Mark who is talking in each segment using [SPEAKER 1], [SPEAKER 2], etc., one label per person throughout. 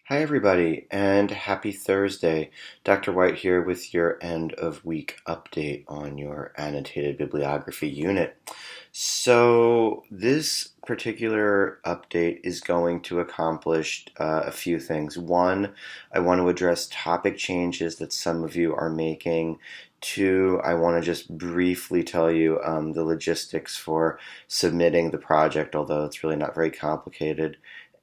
[SPEAKER 1] Hi, everybody, and happy Thursday. Dr. White here with your end of week update on your annotated bibliography unit. So, this particular update is going to accomplish a few things. One, I want to address topic changes that some of you are making. Two, I want to just briefly tell you the logistics for submitting the project, although it's really not very complicated.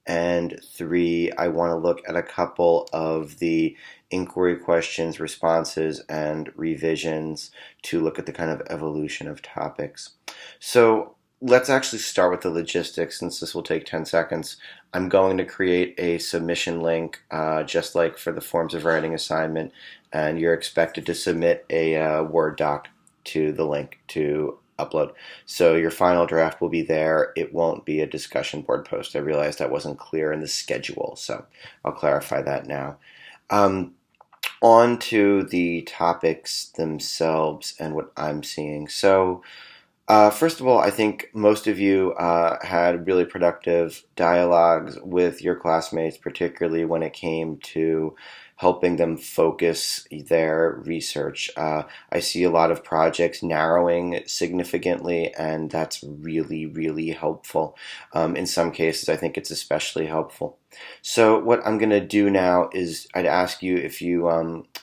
[SPEAKER 1] And three, I want to look at a couple of the inquiry questions, responses, and revisions to look at the kind of evolution of topics. So let's actually start with the logistics, since this will take 10 seconds. I'm going to create a submission link, just like for the forms of writing assignment, and you're expected to submit a Word doc to the link to upload. So your final draft will be there. It won't be a discussion board post. I realized that wasn't clear in the schedule, so I'll clarify that now. On to the topics themselves and what I'm seeing. So first of all, I think most of you had really productive dialogues with your classmates, particularly when it came to helping them focus their research. I see a lot of projects narrowing significantly, and that's really, really helpful. In some cases, I think it's especially helpful. So what I'm going to do now is I'd ask you, if you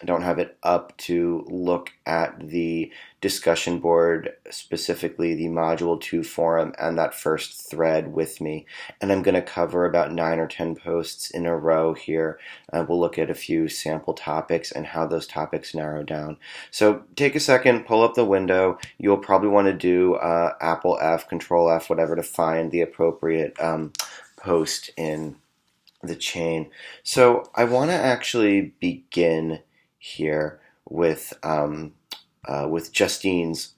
[SPEAKER 1] don't have it up, to look at the discussion board, specifically the Module 2 forum and that first thread with me. And I'm going to cover about 9 or 10 posts in a row here. We'll look at a few sample topics and how those topics narrow down. So take a second, pull up the window. You'll probably want to do Apple F, Control F, whatever, to find the appropriate post in the chain. So I want to actually begin here with Justine's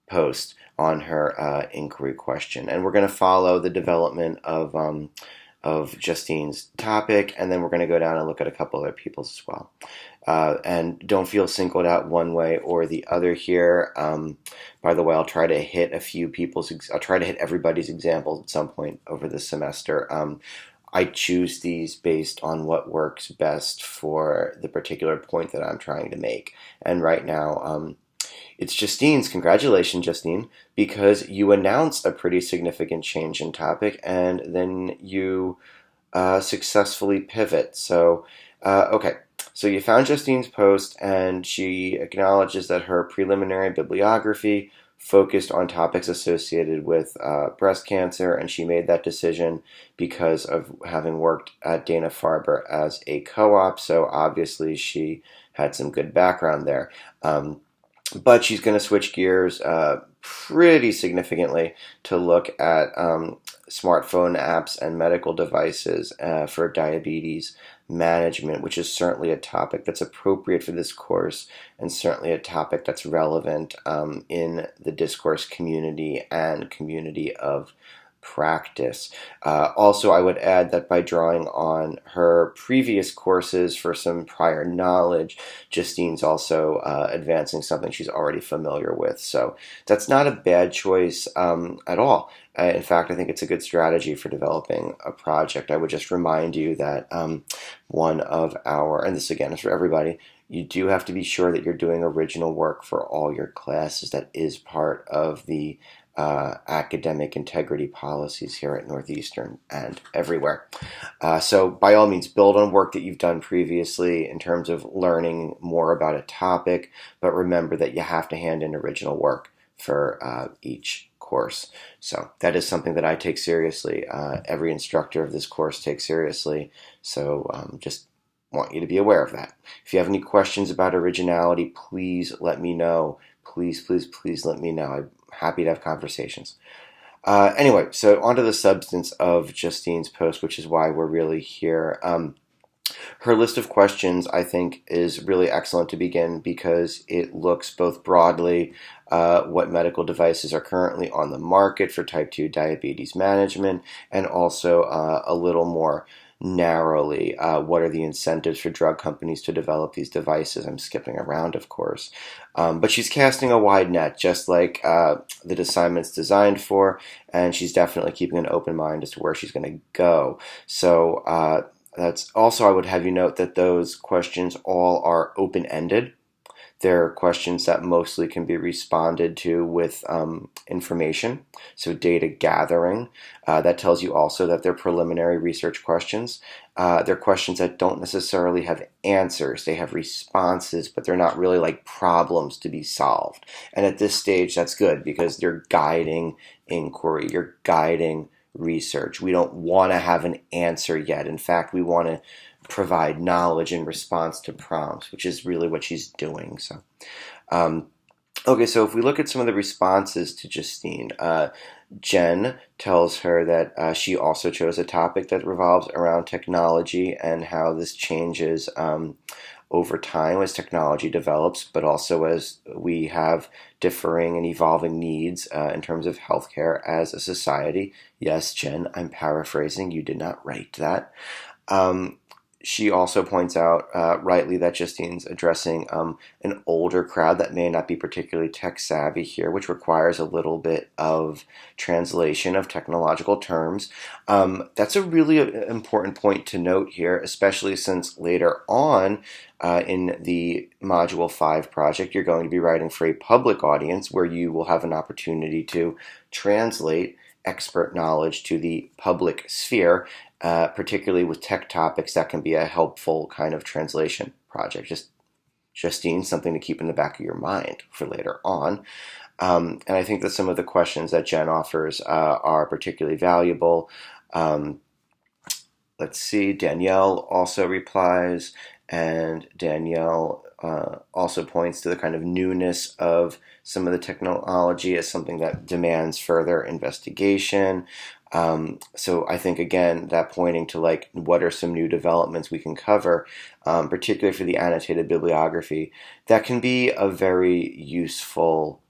[SPEAKER 1] post on her inquiry question, and we're going to follow the development of Justine's topic, and then we're going to go down and look at a couple other people's as well. And don't feel singled out one way or the other here. By the way, I'll try to hit everybody's examples at some point over the semester. I choose these based on what works best for the particular point that I'm trying to make. And right now, it's Justine's. Congratulations, Justine, because you announced a pretty significant change in topic, and then you successfully pivot. So, okay. So you found Justine's post, and she acknowledges that her preliminary bibliography focused on topics associated with breast cancer, and she made that decision because of having worked at Dana-Farber as a co-op, so obviously she had some good background there. But she's going to switch gears pretty significantly to look at smartphone apps and medical devices for diabetes management, which is certainly a topic that's appropriate for this course, and certainly a topic that's relevant in the discourse community and community of practice. Also, I would add that by drawing on her previous courses for some prior knowledge, Justine's also advancing something she's already familiar with. So that's not a bad choice at all. In fact, I think it's a good strategy for developing a project. I would just remind you that one of our, and this again is for everybody, you do have to be sure that you're doing original work for all your classes. That is part of the academic integrity policies here at Northeastern and everywhere. So by all means, build on work that you've done previously in terms of learning more about a topic, but remember that you have to hand in original work for each course. So that is something that I take seriously. Every instructor of this course takes seriously. So just want you to be aware of that. If you have any questions about originality, please let me know. Please, please, please let me know. I'm happy to have conversations. Anyway, so on to the substance of Justine's post, which is why we're really here. Her list of questions, I think, is really excellent to begin because it looks both broadly what medical devices are currently on the market for type 2 diabetes management, and also a little more narrowly, what are the incentives for drug companies to develop these devices? I'm skipping around, of course. But she's casting a wide net, just like the assignment's designed for, and she's definitely keeping an open mind as to where she's going to go. So That's also, I would have you note that those questions all are open-ended. They're questions that mostly can be responded to with information, so data gathering. That tells you also that they're preliminary research questions. They're questions that don't necessarily have answers. They have responses, but they're not really like problems to be solved. And at this stage, that's good because they're guiding inquiry, you're guiding research. We don't want to have an answer yet. In fact, we want to provide knowledge in response to prompts, which is really what she's doing. So, okay, so if we look at some of the responses to Justine, Jen tells her that she also chose a topic that revolves around technology and how this changes over time as technology develops, but also as we have differing and evolving needs in terms of healthcare as a society. Yes, Jen, I'm paraphrasing. You did not write that. She also points out rightly that Justine's addressing an older crowd that may not be particularly tech savvy here, which requires a little bit of translation of technological terms. That's a really important point to note here, especially since later on in the Module 5 project, you're going to be writing for a public audience where you will have an opportunity to translate expert knowledge to the public sphere. Particularly with tech topics, that can be a helpful kind of translation project. Justine, something to keep in the back of your mind for later on. And I think that some of the questions that Jen offers are particularly valuable. Let's see, Danielle also replies, and Danielle also points to the kind of newness of some of the technology as something that demands further investigation. So I think, again, that pointing to like what are some new developments we can cover, particularly for the annotated bibliography, that can be a very useful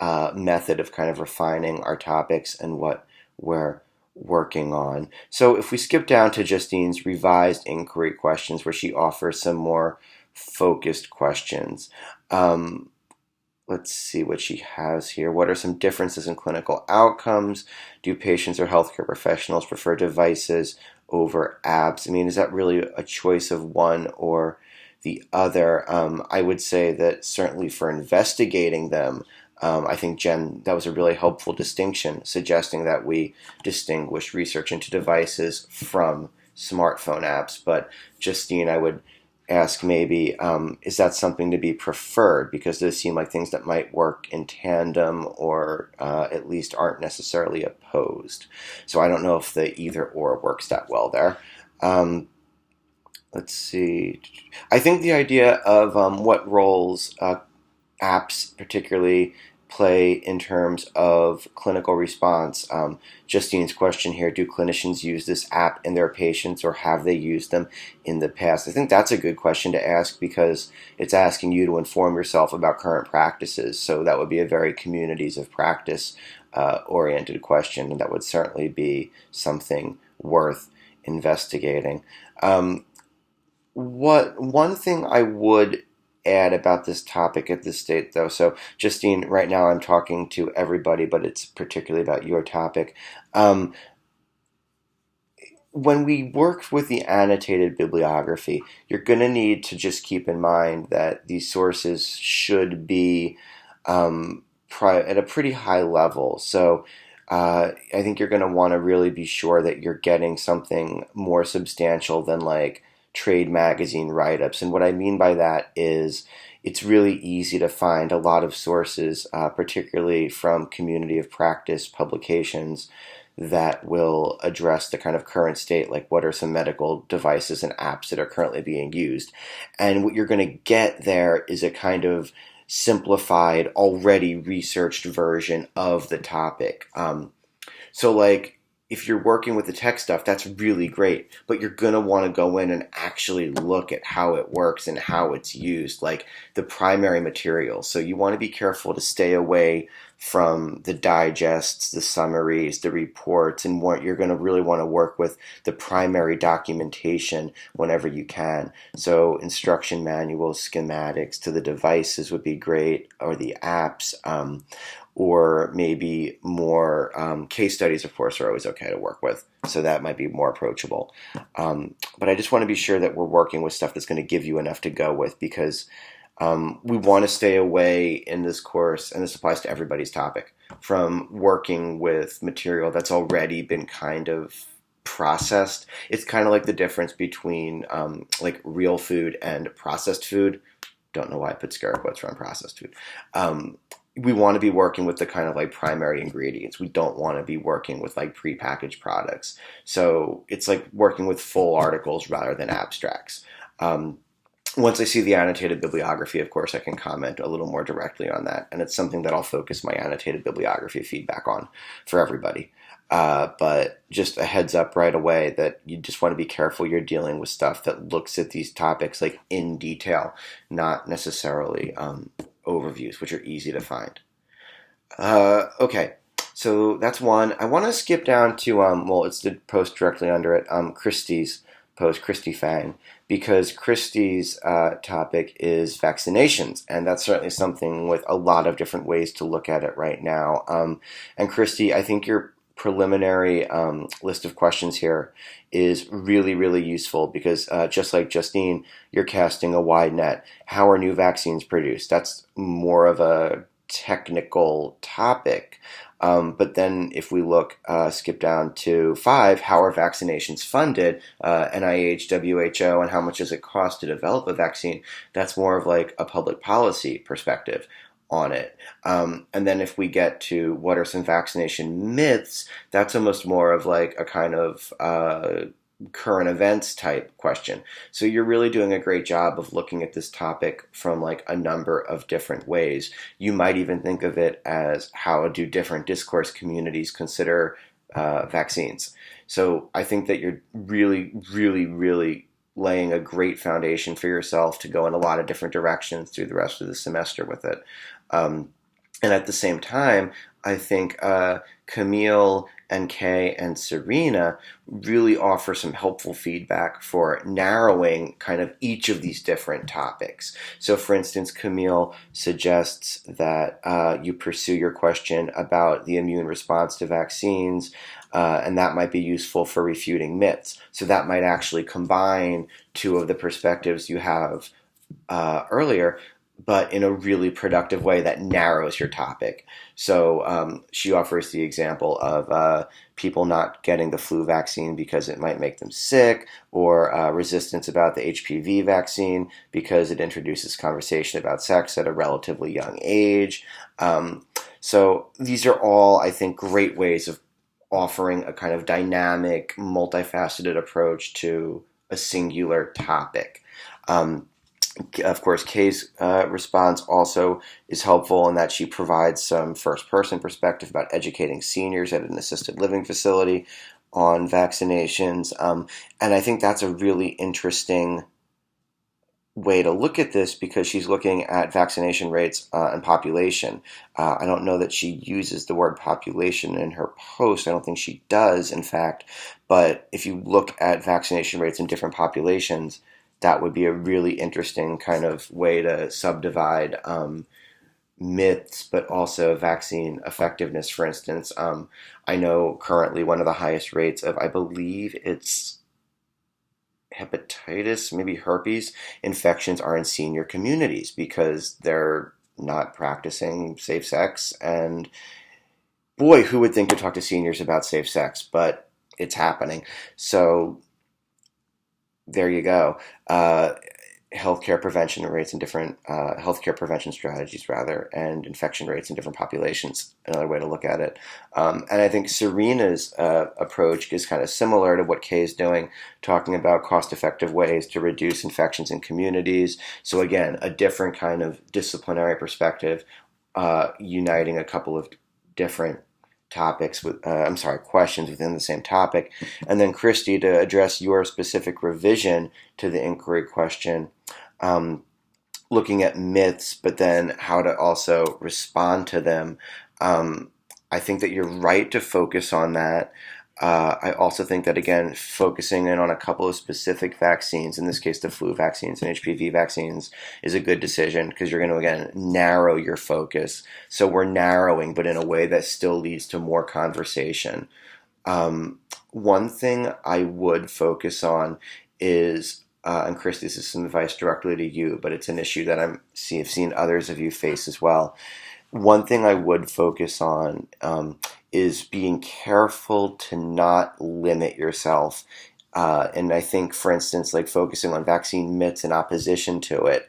[SPEAKER 1] method of kind of refining our topics and what we're working on. So if we skip down to Justine's revised inquiry questions, where she offers some more focused questions. Let's see what she has here. What are some differences in clinical outcomes? Do patients or healthcare professionals prefer devices over apps? I mean, is that really a choice of one or the other? I would say that certainly for investigating them, I think, Jen, that was a really helpful distinction, suggesting that we distinguish research into devices from smartphone apps. But Justine, I would ask maybe, is that something to be preferred? Because those seem like things that might work in tandem or at least aren't necessarily opposed. So I don't know if the either or works that well there. Let's see. I think the idea of what roles apps particularly play in terms of clinical response. Justine's question here, do clinicians use this app in their patients or have they used them in the past? I think that's a good question to ask because it's asking you to inform yourself about current practices. So that would be a very communities of practice oriented question, and that would certainly be something worth investigating. One thing I would add about this topic at this state, though. So, Justine, right now I'm talking to everybody, but it's particularly about your topic. When we work with the annotated bibliography, you're going to need to just keep in mind that these sources should be at a pretty high level. So, I think you're going to want to really be sure that you're getting something more substantial than like trade magazine write-ups. And what I mean by that is it's really easy to find a lot of sources, particularly from community of practice publications, that will address the kind of current state, like what are some medical devices and apps that are currently being used. And what you're going to get there is a kind of simplified, already researched version of the topic. So like, if you're working with the tech stuff, that's really great, but you're going to want to go in and actually look at how it works and how it's used, like the primary materials. So you want to be careful to stay away from the digests, the summaries, the reports, and you're going to really want to work with the primary documentation whenever you can. So instruction manuals, schematics to the devices would be great, or the apps, or maybe more case studies, of course, are always okay to work with. So that might be more approachable. But I just want to be sure that we're working with stuff that's going to give you enough to go with, because we want to stay away in this course, and this applies to everybody's topic, from working with material that's already been kind of processed. It's kind of like the difference between like real food and processed food. Don't know why I put scare quotes around processed food. We want to be working with the kind of like primary ingredients. We don't want to be working with like prepackaged products. So it's like working with full articles rather than abstracts. Once I see the annotated bibliography, of course, I can comment a little more directly on that. And it's something that I'll focus my annotated bibliography feedback on for everybody. But just a heads up right away that you just want to be careful you're dealing with stuff that looks at these topics like in detail, not necessarily overviews, which are easy to find. Okay, so that's one. I want to skip down to, well, it's the post directly under it, Christie's post, Christy Fang, because Christie's topic is vaccinations, and that's certainly something with a lot of different ways to look at it right now. And Christy, I think your preliminary list of questions here is really, really useful, because just like Justine, you're casting a wide net. How are new vaccines produced? That's more of a technical topic. But then if we look, skip down to 5, how are vaccinations funded? NIH, WHO, and how much does it cost to develop a vaccine? That's more of like a public policy perspective on it. And then if we get to what are some vaccination myths, that's almost more of like a kind of current events type question. So you're really doing a great job of looking at this topic from like a number of different ways. You might even think of it as how do different discourse communities consider vaccines. So I think that you're really, really, really laying a great foundation for yourself to go in a lot of different directions through the rest of the semester with it. And at the same time, I think Camille and Kay and Serena really offer some helpful feedback for narrowing kind of each of these different topics. So for instance, Camille suggests that you pursue your question about the immune response to vaccines, and that might be useful for refuting myths. So that might actually combine two of the perspectives you have earlier, but in a really productive way that narrows your topic. So she offers the example of people not getting the flu vaccine because it might make them sick, or resistance about the HPV vaccine because it introduces conversation about sex at a relatively young age. So these are all, I think, great ways of offering a kind of dynamic, multifaceted approach to a singular topic. Of course, Kay's response also is helpful in that she provides some first-person perspective about educating seniors at an assisted living facility on vaccinations. And I think that's a really interesting way to look at this, because she's looking at vaccination rates and population. I don't know that she uses the word population in her post. I don't think she does, in fact. But if you look at vaccination rates in different populations, that would be a really interesting kind of way to subdivide myths, but also vaccine effectiveness, for instance. I know currently one of the highest rates of, I believe it's hepatitis, maybe herpes, infections are in senior communities because they're not practicing safe sex. And boy, who would think to talk to seniors about safe sex? But it's happening. So there you go. Healthcare prevention rates in different healthcare prevention strategies, rather, and infection rates in different populations. Another way to look at it. And I think Serena's approach is kind of similar to what Kay is doing, talking about cost-effective ways to reduce infections in communities. So again, a different kind of disciplinary perspective, uniting a couple of different topics with, questions within the same topic. And then Christy, to address your specific revision to the inquiry question, looking at myths, but then how to also respond to them. I think that you're right to focus on that. I also think that, again, focusing in on a couple of specific vaccines, in this case the flu vaccines and HPV vaccines, is a good decision because you're going to, again, narrow your focus. So we're narrowing, but in a way that still leads to more conversation. One thing I would focus on is, and Chris, this is some advice directly to you, but it's an issue that I've seen others of you face as well. One thing I would focus on is being careful to not limit yourself. And I think, for instance, like focusing on vaccine myths in opposition to it,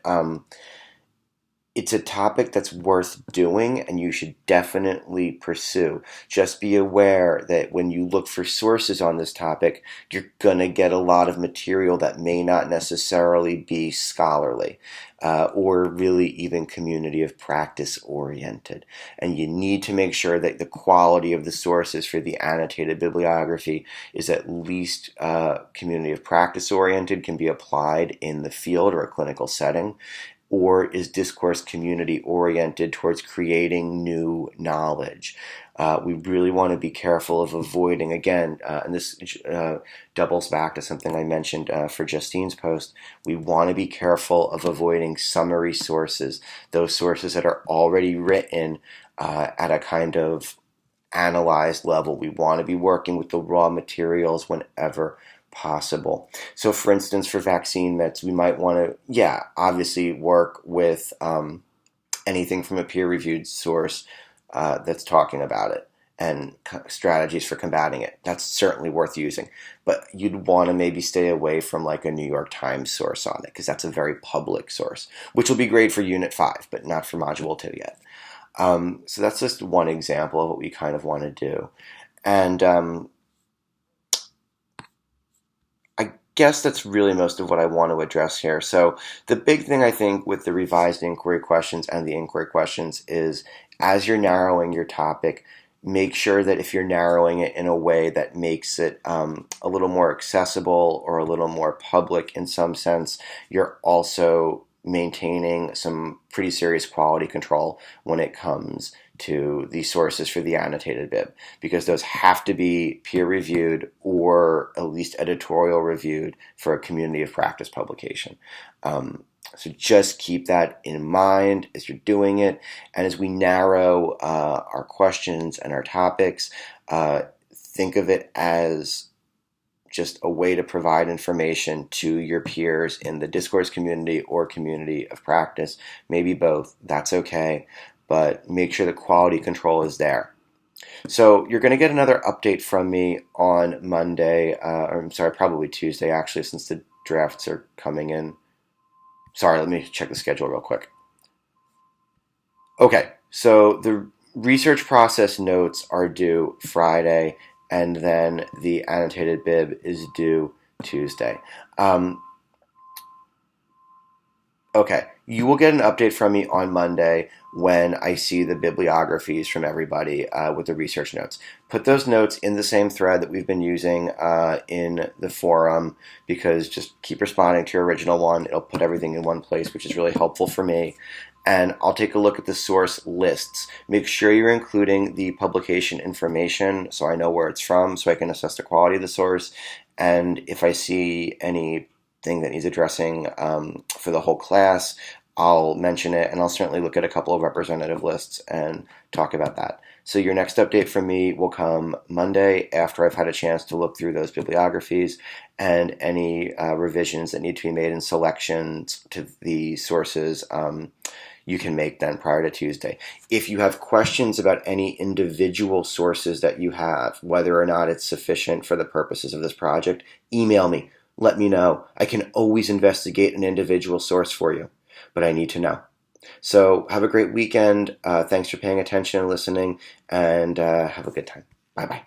[SPEAKER 1] it's a topic that's worth doing and you should definitely pursue. Just be aware that when you look for sources on this topic, you're going to get a lot of material that may not necessarily be scholarly or really even community of practice oriented. And you need to make sure that the quality of the sources for the annotated bibliography is at least community of practice oriented, can be applied in the field or a clinical setting, or is discourse community oriented towards creating new knowledge. We really want to be careful of avoiding, again, and this doubles back to something I mentioned for Justine's post, we want to be careful of avoiding summary sources, those sources that are already written at a kind of analyzed level. We want to be working with the raw materials whenever possible. So for instance, for vaccine myths, we might want to, obviously work with anything from a peer-reviewed source that's talking about it and strategies for combating it. That's certainly worth using. But you'd want to maybe stay away from like a New York Times source on it because that's a very public source, which will be great for Unit 5, but not for Module 2 yet. So that's just one example of what we kind of want to do. And I guess that's really most of what I want to address here. So the big thing I think with the revised inquiry questions and the inquiry questions is, as you're narrowing your topic, make sure that if you're narrowing it in a way that makes it a little more accessible or a little more public in some sense, you're also maintaining some pretty serious quality control when it comes to the sources for the annotated bib, because those have to be peer-reviewed or at least editorial reviewed for a community of practice publication. So just keep that in mind as you're doing it. And as we narrow our questions and our topics, think of it as just a way to provide information to your peers in the discourse community or community of practice. Maybe both. That's okay. But make sure the quality control is there. So you're going to get another update from me on Monday, or I'm sorry, probably Tuesday actually, since the drafts are coming in. Sorry, let me check the schedule real quick. Okay, so the research process notes are due Friday, and then the annotated bib is due Tuesday. Okay, you will get an update from me on Monday when I see the bibliographies from everybody with the research notes. Put those notes in the same thread that we've been using in the forum, because just keep responding to your original one. It'll put everything in one place, which is really helpful for me. And I'll take a look at the source lists. Make sure you're including the publication information so I know where it's from, so I can assess the quality of the source. And if I see anything that needs addressing for the whole class, I'll mention it, and I'll certainly look at a couple of representative lists and talk about that. So your next update from me will come Monday after I've had a chance to look through those bibliographies, and any revisions that need to be made in selections to the sources you can make then prior to Tuesday. If you have questions about any individual sources that you have, whether or not it's sufficient for the purposes of this project, email me. Let me know. I can always investigate an individual source for you, but I need to know. So have a great weekend. Thanks for paying attention and listening, and have a good time. Bye-bye.